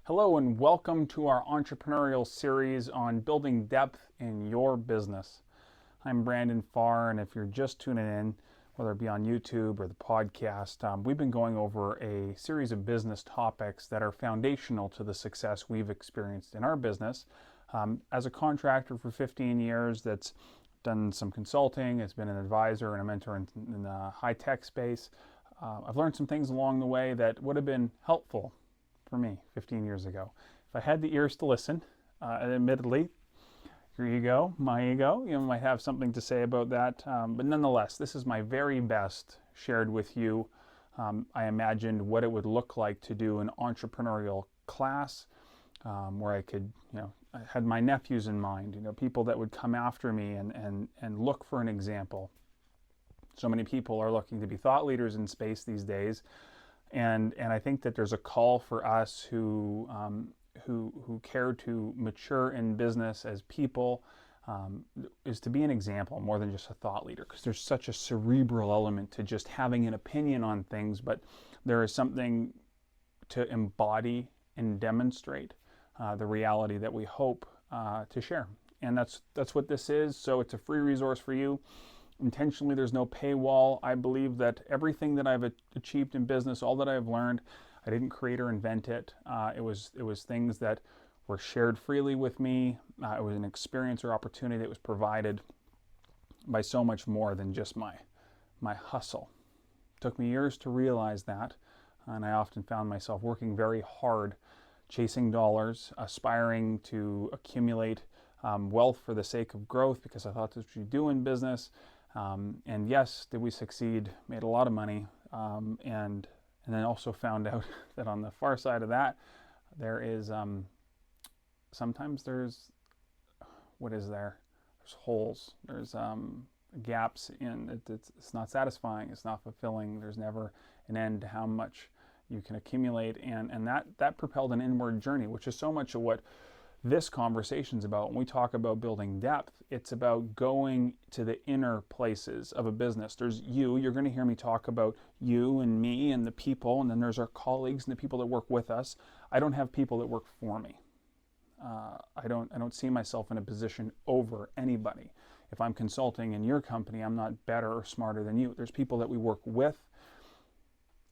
Hello and welcome to our entrepreneurial series on building depth in your business. I'm Brandon Farr, and if you're just tuning in, whether it be on YouTube or the podcast, we've been going over a series of business topics that are foundational to the success we've experienced in our business. As a contractor for 15 years that's done some consulting, has been an advisor and a mentor in the high-tech space, I've learned some things along the way that would have been helpful for me 15 years ago. If I had the ears to listen, admittedly, your ego, my ego, might have something to say about that. But nonetheless, this is my very best shared with you. I imagined what it would look like to do an entrepreneurial class where I could, I had my nephews in mind, people that would come after me and look for an example. So many people are looking to be thought leaders in space these days. And I think that there's a call for us who care to mature in business as people is to be an example more than just a thought leader, because there's such a cerebral element to just having an opinion on things, but there is something to embody and demonstrate the reality that we hope to share. And that's what this is. So it's a free resource for you. Intentionally, there's no paywall. I believe that everything that I've achieved in business, all that I've learned, I didn't create or invent it. It was things that were shared freely with me. It was an experience or opportunity that was provided by so much more than just my hustle. It took me years to realize that, and I often found myself working very hard, chasing dollars, aspiring to accumulate wealth for the sake of growth, because I thought that's what you do in business. And yes, did we succeed? Made a lot of money, and then also found out that on the far side of that, there is sometimes there's there's holes. There's gaps in it. It's not satisfying. It's not fulfilling. There's never an end to how much you can accumulate, and that propelled an inward journey, which is so much of what this conversation's about. When we talk about building depth, it's about going to the inner places of a business. There's you're going to hear me talk about you and me and the people, and then there's our colleagues and the people that work with us. I don't have people that work for me. I don't see myself in a position over anybody. If I'm consulting in your company, I'm not better or smarter than you. There's people that we work with,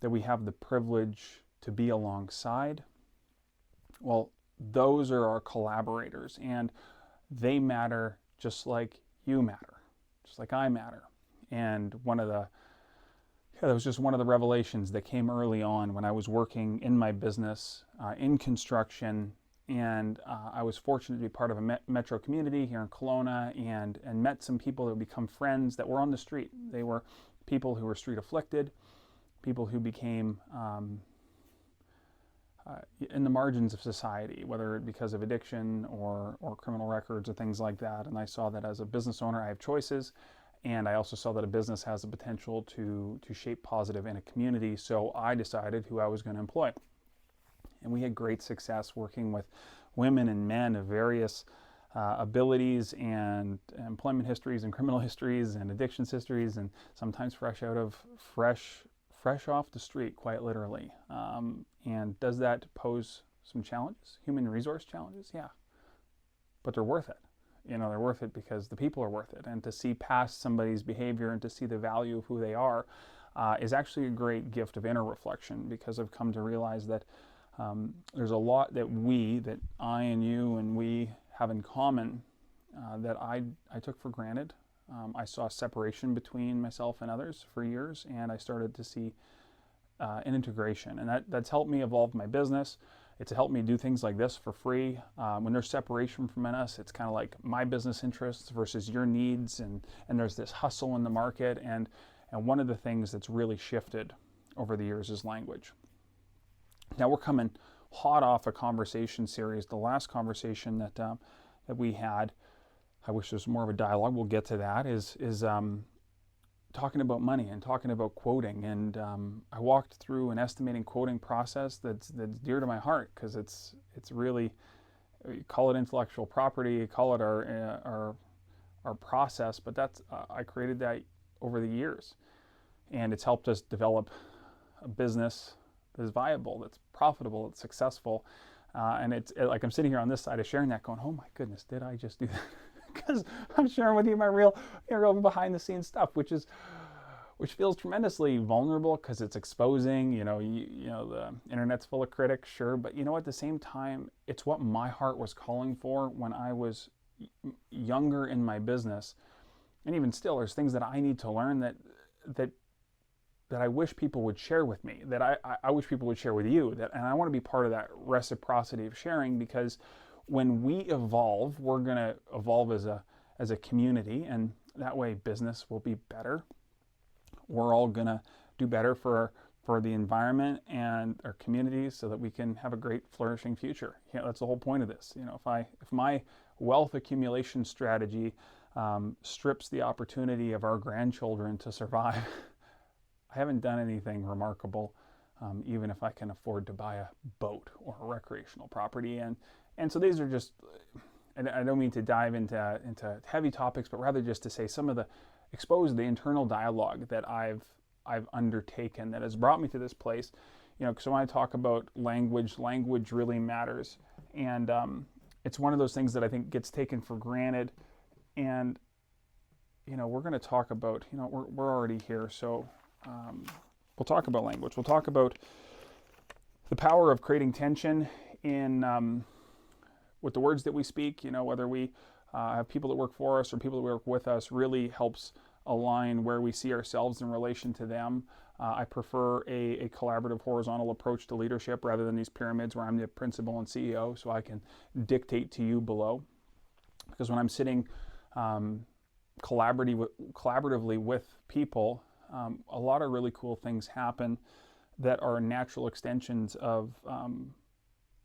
that we have the privilege to be alongside. Well, those are our collaborators, and they matter just like you matter, just like I matter. And that was just one of the revelations that came early on when I was working in my business in construction, and I was fortunate to be part of a metro community here in Kelowna, and met some people that would become friends that were on the street. They were people who were street afflicted, people who became in the margins of society, whether because of addiction or criminal records or things like that. And I saw that as a business owner, I have choices, and I also saw that a business has the potential to shape positive in a community. So I decided who I was going to employ. And we had great success working with women and men of various abilities and employment histories and criminal histories and addictions histories, and sometimes fresh off the street, quite literally. And does that pose some challenges, human resource challenges? Yeah, but they're worth it. They're worth it because the people are worth it. And to see past somebody's behavior and to see the value of who they are is actually a great gift of inner reflection, because I've come to realize that there's a lot that I and you and we have in common that I took for granted. I saw separation between myself and others for years, and I started to see an integration, and that's helped me evolve my business. It's helped me do things like this for free. When there's separation from us, it's kind of like my business interests versus your needs, and there's this hustle in the market, and one of the things that's really shifted over the years is language. Now we're coming hot off a conversation series. The last conversation that we had, I wish there was more of a dialogue, we'll get to that, is talking about money and talking about quoting. And I walked through an estimating quoting process that's dear to my heart, because it's really, you call it intellectual property, you call it our process, but I created that over the years, and it's helped us develop a business that is viable, that's profitable, that's successful, And it's like I'm sitting here on this side of sharing that going, oh my goodness, did I just do that? Because I'm sharing with you my real behind the scenes stuff, which feels tremendously vulnerable because it's exposing, the internet's full of critics, sure. But at the same time, it's what my heart was calling for when I was younger in my business. And even still, there's things that I need to learn that I wish people would share with me, that I wish people would share with you. And I want to be part of that reciprocity of sharing, because when we evolve, we're going to evolve as a community, and that way business will be better. We're all going to do better for the environment and our communities so that we can have a great flourishing future. That's the whole point of this. If my wealth accumulation strategy strips the opportunity of our grandchildren to survive, I haven't done anything remarkable, even if I can afford to buy a boat or a recreational property. And so these are just, and I don't mean to dive into heavy topics, but rather just to say expose the internal dialogue that I've undertaken that has brought me to this place. Because when I talk about language really matters. And it's one of those things that I think gets taken for granted. And, we're going to talk about, we're already here. So we'll talk about language. We'll talk about the power of creating tension in with the words that we speak. Whether we have people that work for us or people that work with us, really helps align where we see ourselves in relation to them. I prefer a collaborative horizontal approach to leadership rather than these pyramids where I'm the principal and CEO, so I can dictate to you below. Because when I'm sitting collaboratively with people, a lot of really cool things happen that are natural extensions of,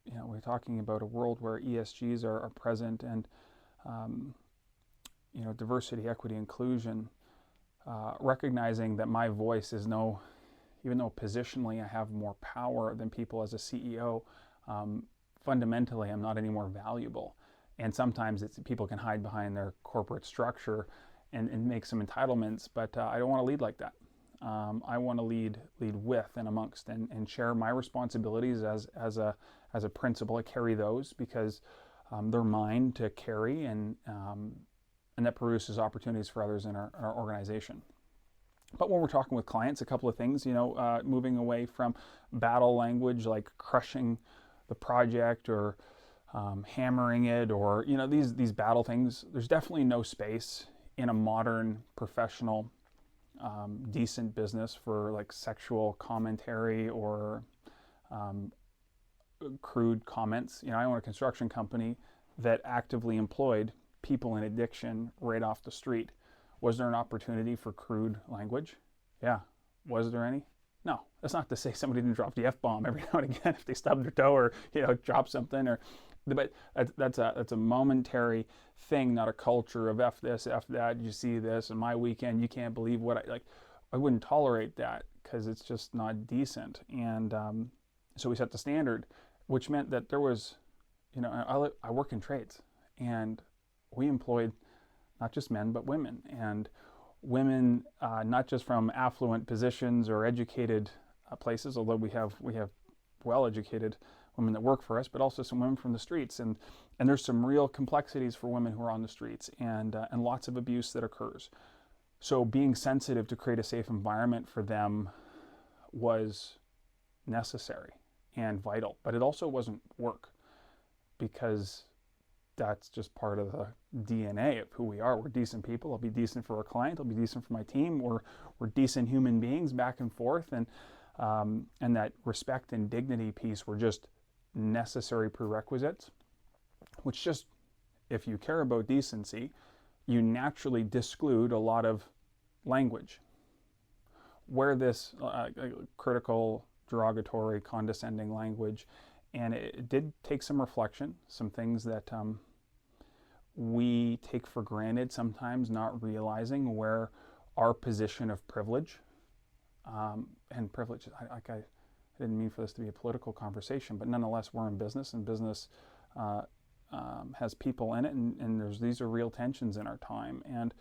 we're talking about a world where ESGs are present, and, diversity, equity, inclusion, recognizing that my voice is even though positionally I have more power than people as a CEO, fundamentally I'm not any more valuable. And sometimes people can hide behind their corporate structure and make some entitlements, but I don't want to lead like that. I want to lead with and amongst and share my responsibilities as a principal. I carry those because they're mine to carry, and that produces opportunities for others in our organization. But when we're talking with clients, a couple of things, moving away from battle language like crushing the project or hammering it, or these battle things. There's definitely no space in a modern, professional, decent business for like sexual commentary or crude comments. I own a construction company that actively employed people in addiction right off the street. Was there an opportunity for crude language? Yeah. Was there any? No. That's not to say somebody didn't drop the F-bomb every now and again if they stubbed their toe or drop something, but that's a momentary thing, not a culture of F this, F that. You see this in my weekend, you can't believe what I wouldn't tolerate that because it's just not decent. And so we set the standard, which meant that there was, I work in trades, and we employed not just men but women, and women not just from affluent positions or educated places, although we have well-educated women that work for us, but also some women from the streets, and there's some real complexities for women who are on the streets, and lots of abuse that occurs. So being sensitive to create a safe environment for them was necessary and vital, but it also wasn't work, because that's just part of the DNA of who we are. We're decent people. I'll be decent for our client. I'll be decent for my team. We're decent human beings back and forth, and that respect and dignity piece were just necessary prerequisites, which just, if you care about decency, you naturally disclude a lot of language where this critical, derogatory, condescending language. And it did take some reflection, some things that we take for granted sometimes, not realizing where our position of privilege, and privilege, I didn't mean for this to be a political conversation, but nonetheless, we're in business, and business has people in it, and these are real tensions in our time. And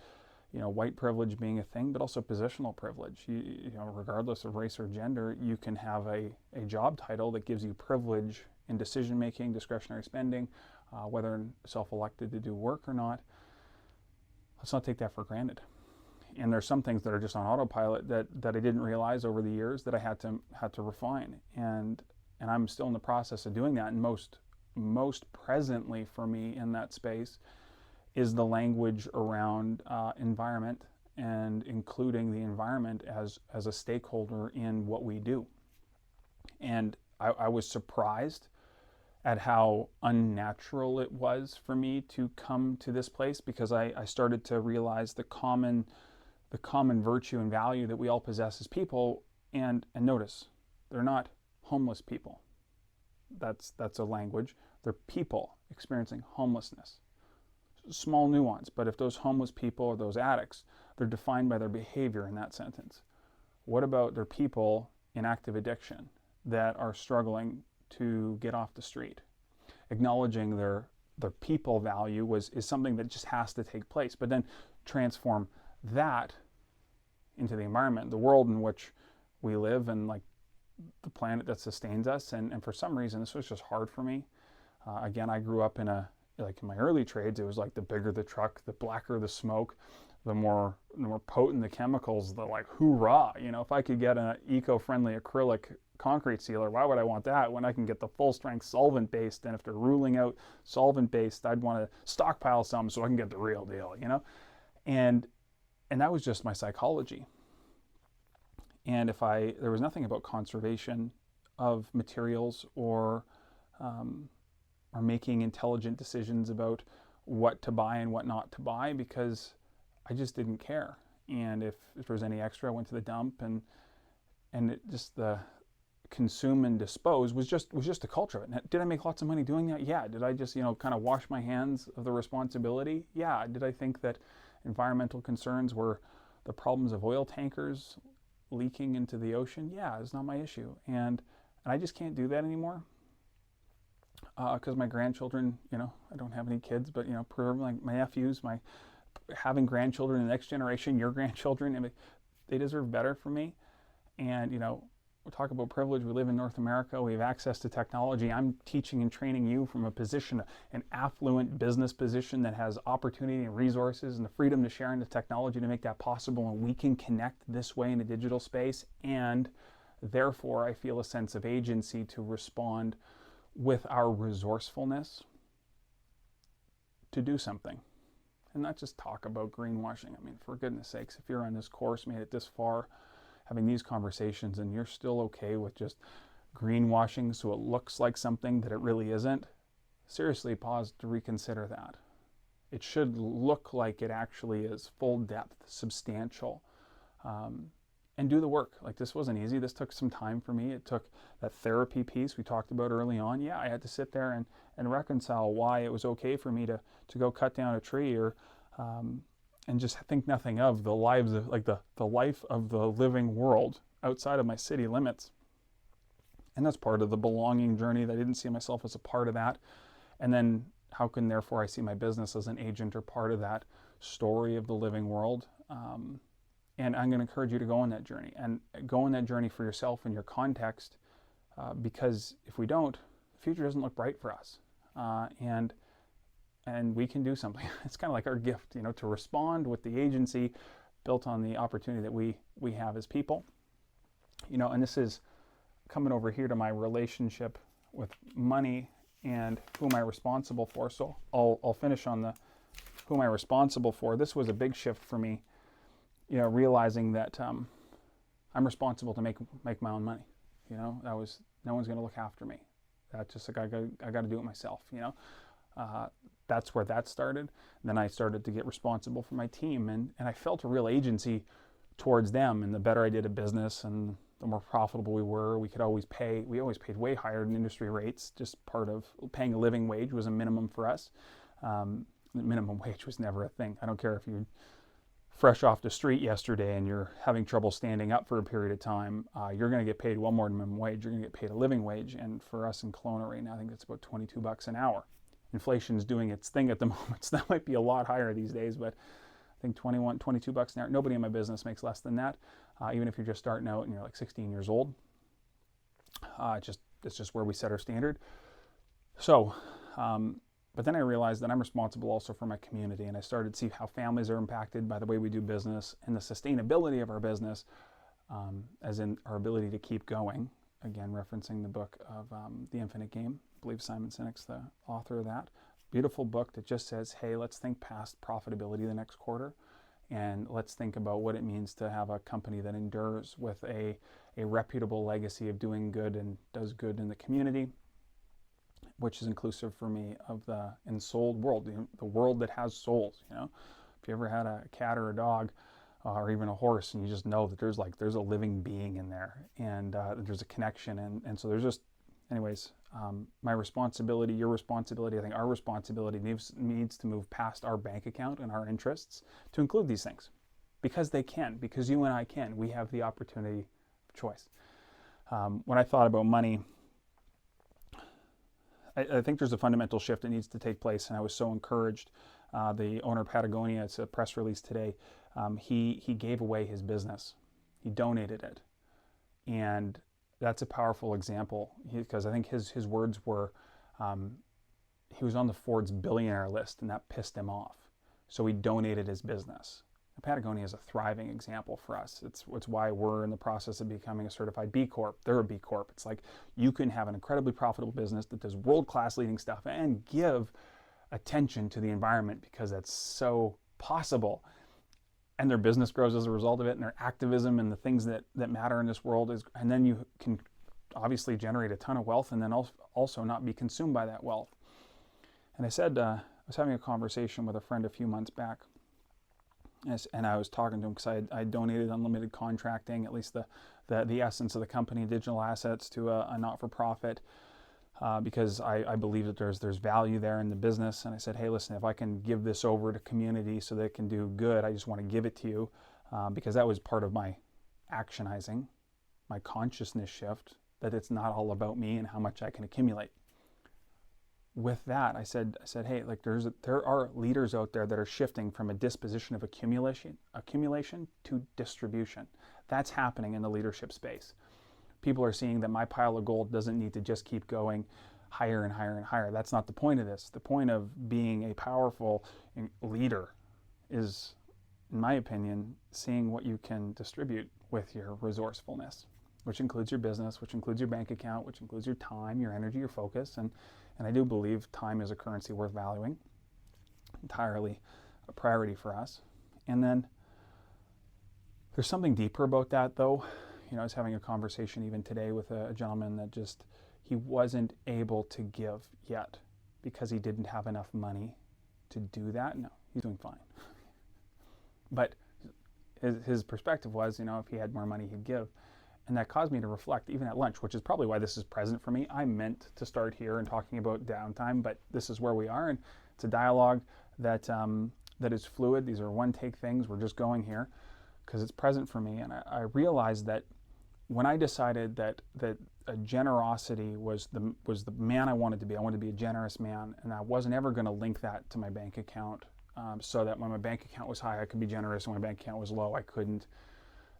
white privilege being a thing, but also positional privilege. Regardless of race or gender, you can have a job title that gives you privilege in decision making, discretionary spending, whether self-elected to do work or not. Let's not take that for granted. And there's some things that are just on autopilot that I didn't realize over the years that I had to refine. And I'm still in the process of doing that. And most presently for me in that space is the language around environment, and including the environment as a stakeholder in what we do. And I was surprised at how unnatural it was for me to come to this place, because I started to realize the common virtue and value that we all possess as people. And notice, they're not homeless people. That's a language. They're people experiencing homelessness. Small nuance, but if those homeless people or those addicts, they're defined by their behavior in that sentence. What about their people in active addiction that are struggling to get off the street? Acknowledging their people value is something that just has to take place, but then transform that into the environment, the world in which we live, and like the planet that sustains us. And for some reason, this was just hard for me. Again, I grew up in my early trades, it was like the bigger the truck, the blacker the smoke, the more potent the chemicals, the like hoorah. If I could get an eco-friendly acrylic concrete sealer, why would I want that when I can get the full strength solvent based? And if they're ruling out solvent based, I'd want to stockpile some so I can get the real deal, And that was just my psychology. And there was nothing about conservation of materials or making intelligent decisions about what to buy and what not to buy, because I just didn't care. And if there was any extra, I went to the dump, and it just, the consume and dispose was just a culture of it. Now, did I make lots of money doing that? Yeah. Did I just, kind of wash my hands of the responsibility? Yeah. Did I think that environmental concerns were the problems of oil tankers leaking into the ocean? Yeah, it's not my issue. And I just can't do that anymore. Because my grandchildren, I don't have any kids, but, like my nephews, having grandchildren, the next generation, your grandchildren, they deserve better from me. And, we talk about privilege. We live in North America. We have access to technology. I'm teaching and training you from a position, an affluent business position that has opportunity and resources and the freedom to share in the technology to make that possible. And we can connect this way in the digital space. And therefore, I feel a sense of agency to respond with our resourcefulness to do something, and not just talk about greenwashing. I mean, for goodness sakes, if you're on this course, made it this far, having these conversations, and you're still okay with just greenwashing so it looks like something that it really isn't, seriously pause to reconsider that. It should look like it actually is, full depth, substantial, and do the work. Like, this wasn't easy. This took some time for me. It took that therapy piece we talked about early on. Yeah, I had to sit there and reconcile why it was okay for me to go cut down a tree, or and just think nothing of the lives of, like, the life of the living world outside of my city limits. And that's part of the belonging journey, that I didn't see myself as a part of that. And then how can therefore I see my business as an agent or part of that story of the living world? And I'm going to encourage you to go on that journey, and go on that journey for yourself and your context, because if we don't, the future doesn't look bright for us. And we can do something. It's kind of like our gift, to respond with the agency built on the opportunity that we have as people. And this is coming over here to my relationship with money and who am I responsible for. So I'll finish on the who am I responsible for. This was a big shift for me. Realizing that I'm responsible to make my own money. That was, no one's going to look after me. That's just like, I got to do it myself. That's where that started. And then I started to get responsible for my team, and I felt a real agency towards them. And the better I did a business, and the more profitable we were, we always paid way higher than industry rates. Just part of paying a living wage was a minimum for us. The minimum wage was never a thing. I don't care if you're fresh off the street yesterday and you're having trouble standing up for a period of time, you're going to get paid well more than minimum wage. You're going to get paid a living wage. And for us in Kelowna right now, I think it's about $22 an hour. Inflation's doing its thing at the moment, so that might be a lot higher these days, but I think $22 an hour. Nobody in my business makes less than that, even if you're just starting out and you're like 16 years old. It's just where we set our standard. So, but then I realized that I'm responsible also for my community, and I started to see how families are impacted by the way we do business and the sustainability of our business, as in our ability to keep going. Again, referencing the book of The Infinite Game. I believe Simon Sinek's the author of that. Beautiful book that just says, hey, let's think past profitability the next quarter, and let's think about what it means to have a company that endures with a reputable legacy of doing good and does good in the community, which is inclusive for me of the ensouled world, the world that has souls. If you ever had a cat or a dog, or even a horse, and you just know that there's a living being in there, and there's a connection, and so there's just, anyways, my responsibility, your responsibility, I think our responsibility needs to move past our bank account and our interests to include these things, because they can, because you and I can. We have the opportunity of choice. When I thought about money, I think there's a fundamental shift that needs to take place, and I was so encouraged. The owner of Patagonia, it's a press release today, he gave away his business. He donated it. And that's a powerful example, because I think his words were, he was on the Forbes billionaire list, and that pissed him off. So he donated his business. And Patagonia is a thriving example for us. It's why we're in the process of becoming a certified B Corp. They're a B Corp. It's like you can have an incredibly profitable business that does world-class leading stuff and give attention to the environment, because that's so possible. And their business grows as a result of it, and their activism and the things that matter in this world and then you can obviously generate a ton of wealth, and then also not be consumed by that wealth. And I said, I was having a conversation with a friend a few months back, and I was talking to him because I donated unlimited contracting, at least the essence of the company, digital assets, to a not-for-profit, because I believe that there's value there in the business. And I said, hey, listen, if I can give this over to community so they can do good, I just want to give it to you, because that was part of my actionizing, my consciousness shift, that it's not all about me and how much I can accumulate. With that, I said, hey, like there are leaders out there that are shifting from a disposition of accumulation to distribution. That's happening in the leadership space. People are seeing that my pile of gold doesn't need to just keep going higher and higher and higher. That's not the point of this. The point of being a powerful leader is, in my opinion, seeing what you can distribute with your resourcefulness, which includes your business, which includes your bank account, which includes your time, your energy, your focus. And I do believe time is a currency worth valuing, entirely a priority for us. And then there's something deeper about that, though. I was having a conversation even today with a gentleman that he wasn't able to give yet because he didn't have enough money to do that. No, he's doing fine. But his perspective was, if he had more money, he'd give. And that caused me to reflect, even at lunch, which is probably why this is present for me. I meant to start here and talking about downtime, but this is where we are. And it's a dialogue that is fluid. These are one-take things. We're just going here because it's present for me. And I realized that when I decided that a generosity was the man I wanted to be a generous man, and I wasn't ever going to link that to my bank account, so that when my bank account was high, I could be generous, and when my bank account was low, I couldn't.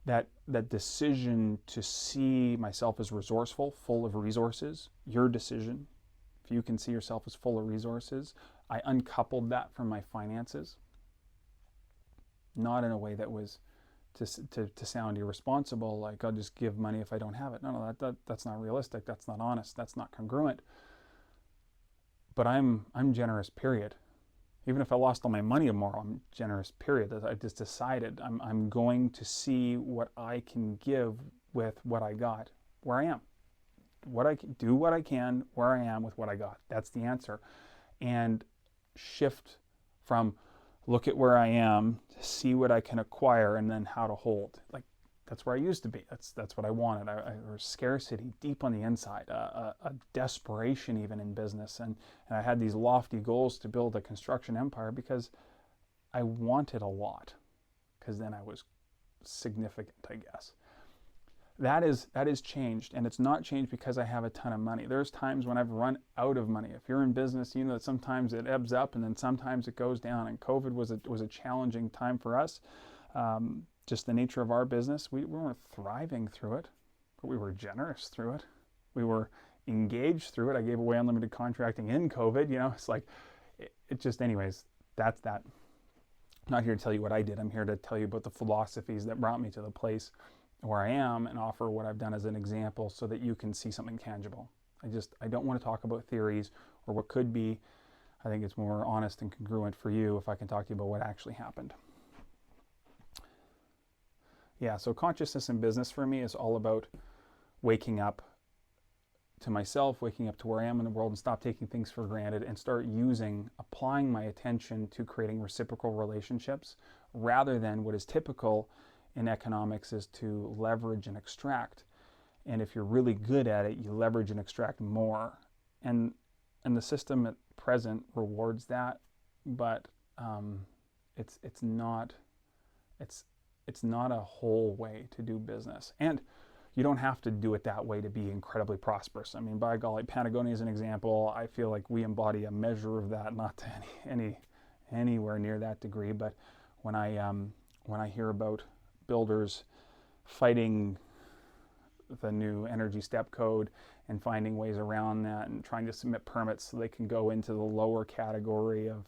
That decision to see myself as resourceful, full of resources, your decision, if you can see yourself as full of resources, I uncoupled that from my finances, not in a way that was to sound irresponsible, like I'll just give money if I don't have it. No, that's not realistic. That's not honest. That's not congruent. But I'm generous, period. Even if I lost all my money tomorrow, I'm generous, period. I just decided I'm going to see what I can give with what I got, where I am. What I can do, what I can, where I am with what I got. That's the answer. And shift from look at where I am, see what I can acquire, and then how to hold. Like, that's where I used to be. That's what I wanted. There was scarcity deep on the inside, a desperation even in business. And I had these lofty goals to build a construction empire because I wanted a lot, because then I was significant, I guess. That is changed, and it's not changed because I have a ton of money. There's times when I've run out of money. If you're in business, you know that sometimes it ebbs up and then sometimes it goes down. And COVID was a challenging time for us. Just the nature of our business, we weren't thriving through it, but we were generous through it. We were engaged through it. I gave away unlimited contracting in COVID. It's like, it just, anyways, that's that. I'm not here to tell you what I did. I'm here to tell you about the philosophies that brought me to the place where I am and offer what I've done as an example so that you can see something tangible. I don't want to talk about theories or what could be. I think it's more honest and congruent for you if I can talk to you about what actually happened. Yeah, so consciousness in business for me is all about waking up to myself, waking up to where I am in the world, and stop taking things for granted and start applying my attention to creating reciprocal relationships rather than what is typical in economics is to leverage and extract. And if you're really good at it, you leverage and extract more. And the system at present rewards that, but it's not a whole way to do business. And you don't have to do it that way to be incredibly prosperous. I mean, by golly, Patagonia is an example. I feel like we embody a measure of that, not to anywhere near that degree. But when I hear about builders fighting the new energy step code and finding ways around that and trying to submit permits so they can go into the lower category of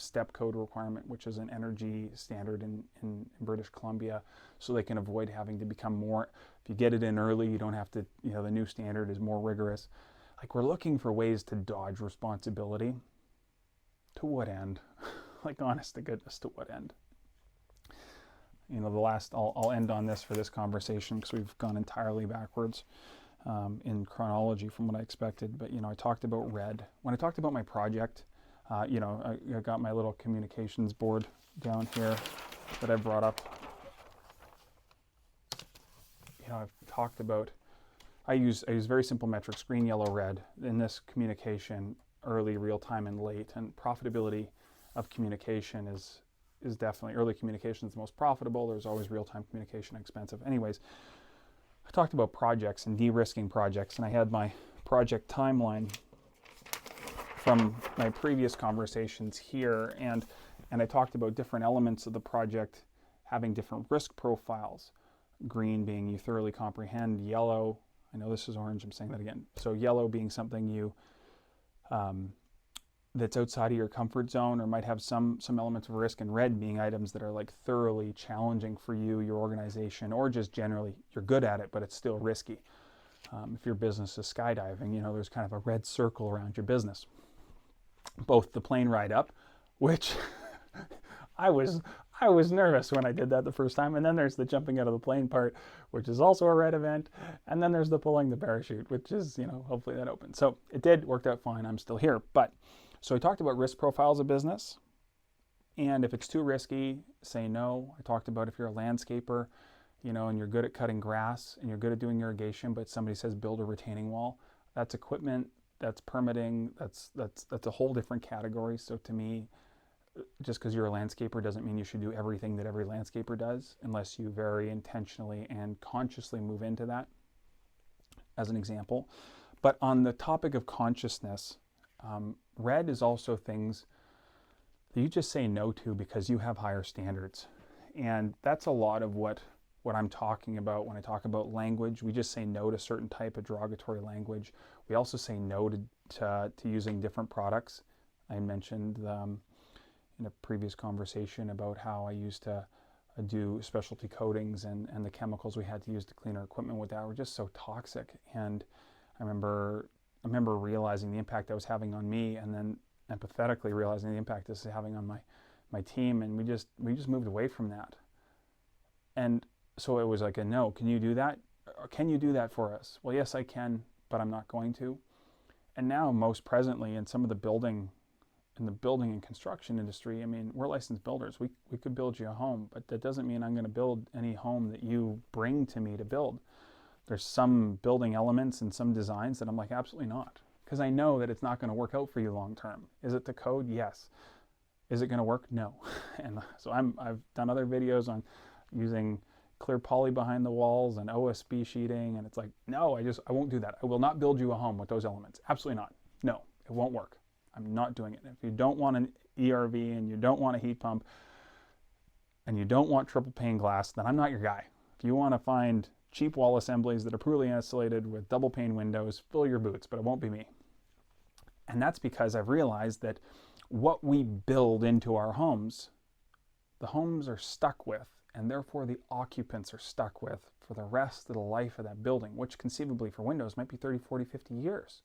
step code requirement, which is an energy standard in British Columbia, so they can avoid having to become more, if you get it in early, you don't have to, the new standard is more rigorous. Like, we're looking for ways to dodge responsibility. To what end? Like, honest to goodness, to what end? I'll end on this for this conversation because we've gone entirely backwards in chronology from what I expected. But, I talked about red. When I talked about my project, I got my little communications board down here that I brought up. I've talked about, I use very simple metrics, green, yellow, red, in this communication, early, real time, and late. And profitability of communication is definitely, early communication is the most profitable. There's always real-time communication expensive. Anyways, I talked about projects and de-risking projects, and I had my project timeline from my previous conversations here, and I talked about different elements of the project having different risk profiles. Green being you thoroughly comprehend, yellow, I know this is orange, I'm saying that again. So yellow being something you that's outside of your comfort zone or might have some elements of risk, and red being items that are like thoroughly challenging for you, your organization, or just generally you're good at it, but it's still risky. If your business is skydiving, there's kind of a red circle around your business. Both the plane ride up, which I was nervous when I did that the first time, and then there's the jumping out of the plane part, which is also a red event, and then there's the pulling the parachute, which is, hopefully that opens. So it worked out fine. I'm still here. But so I talked about risk profiles of business, and if it's too risky, say no. I talked about if you're a landscaper, and you're good at cutting grass and you're good at doing irrigation, but somebody says build a retaining wall, that's equipment, that's permitting, that's a whole different category. So to me, just because you're a landscaper doesn't mean you should do everything that every landscaper does, unless you very intentionally and consciously move into that, as an example. But on the topic of consciousness, red is also things that you just say no to because you have higher standards. And that's a lot of what I'm talking about when I talk about language. We just say no to certain type of derogatory language. We also say no to using different products. I mentioned in a previous conversation about how I used to do specialty coatings, and the chemicals we had to use to clean our equipment with that were just so toxic. And I remember realizing the impact that was having on me, and then empathetically realizing the impact this is having on my team, and we just moved away from that. And so it was like a no. Can you do that? Or can you do that for us? Well, yes, I can, but I'm not going to. And now, most presently, in some of the building and construction industry, I mean, we're licensed builders. We could build you a home, but that doesn't mean I'm going to build any home that you bring to me to build. There's some building elements and some designs that I'm like, absolutely not, because I know that it's not going to work out for you long term. Is it the code? Yes. Is it going to work? No. And so I've done other videos on using clear poly behind the walls and OSB sheeting, and it's like, no, I won't do that. I will not build you a home with those elements. Absolutely not. No, it won't work. I'm not doing it. If you don't want an ERV and you don't want a heat pump and you don't want triple pane glass, then I'm not your guy. If you want to find cheap wall assemblies that are poorly insulated with double pane windows. Fill your boots, but it won't be me. And that's because I've realized that what we build into our homes, the homes are stuck with, and therefore the occupants are stuck with for the rest of the life of that building, which conceivably for windows might be 30, 40, 50 years.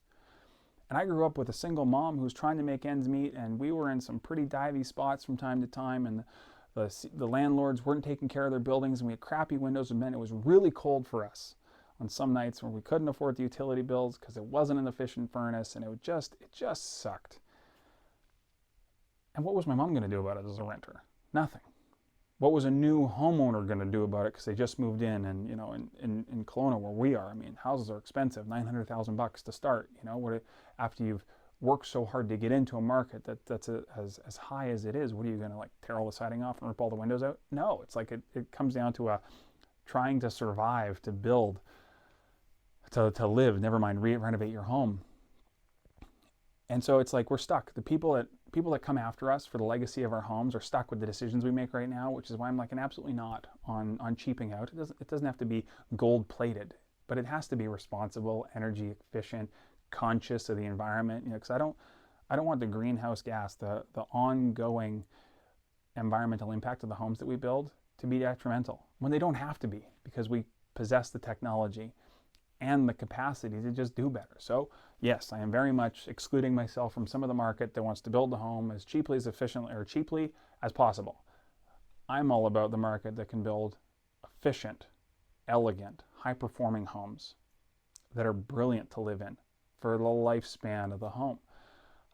And I grew up with a single mom who was trying to make ends meet, and we were in some pretty divey spots from time to time, and the landlords weren't taking care of their buildings, and we had crappy windows, and meant it was really cold for us on some nights when we couldn't afford the utility bills because it wasn't an efficient furnace, and it just sucked. And what was my mom going to do about it as a renter? Nothing. What was a new homeowner going to do about it because they just moved in? And in Kelowna where we are, I mean, houses are expensive, $900,000 to start. After you've worked so hard to get into a market that's as high as it is, what are you going to, like, tear all the siding off and rip all the windows out? No, it's like it comes down to trying to survive, to build, to live, never mind renovate your home. And so it's like we're stuck. The people that come after us for the legacy of our homes are stuck with the decisions we make right now, which is why I'm like, absolutely not on cheaping out. It doesn't have to be gold plated, but it has to be responsible, energy efficient, conscious of the environment. Because I don't want the greenhouse gas, the ongoing environmental impact of the homes that we build to be detrimental when they don't have to be, because we possess the technology and the capacity to just do better. So yes, I am very much excluding myself from some of the market that wants to build the home as cheaply as efficiently or cheaply as possible. I'm all about the market that can build efficient, elegant, high-performing homes that are brilliant to live in for the lifespan of the home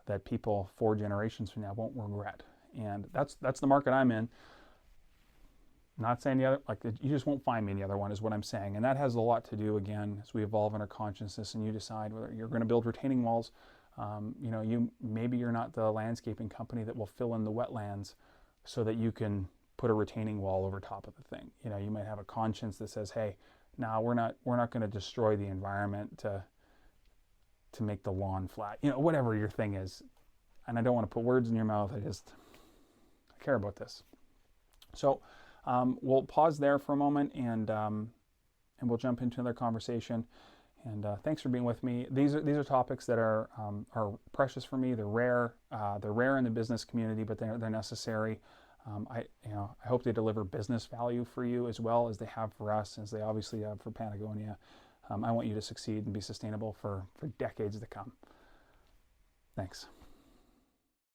that people 4 generations from now won't regret. And that's the market I'm in. Not saying the other, like, you just won't find me in the other one is what I'm saying. And that has a lot to do, again, as we evolve in our consciousness and you decide whether you're going to build retaining walls. Maybe you're not the landscaping company that will fill in the wetlands so that you can put a retaining wall over top of the thing. You might have a conscience that says, hey, no, we're not going to destroy the environment to make the lawn flat. Whatever your thing is. And I don't want to put words in your mouth. I care about this. So we'll pause there for a moment and we'll jump into another conversation. And thanks for being with me. These are topics that are precious for me. They're rare. They're rare in the business community, but they're necessary. I hope they deliver business value for you as well as they have for us, as they obviously have for Patagonia. I want you to succeed and be sustainable for decades to come. Thanks.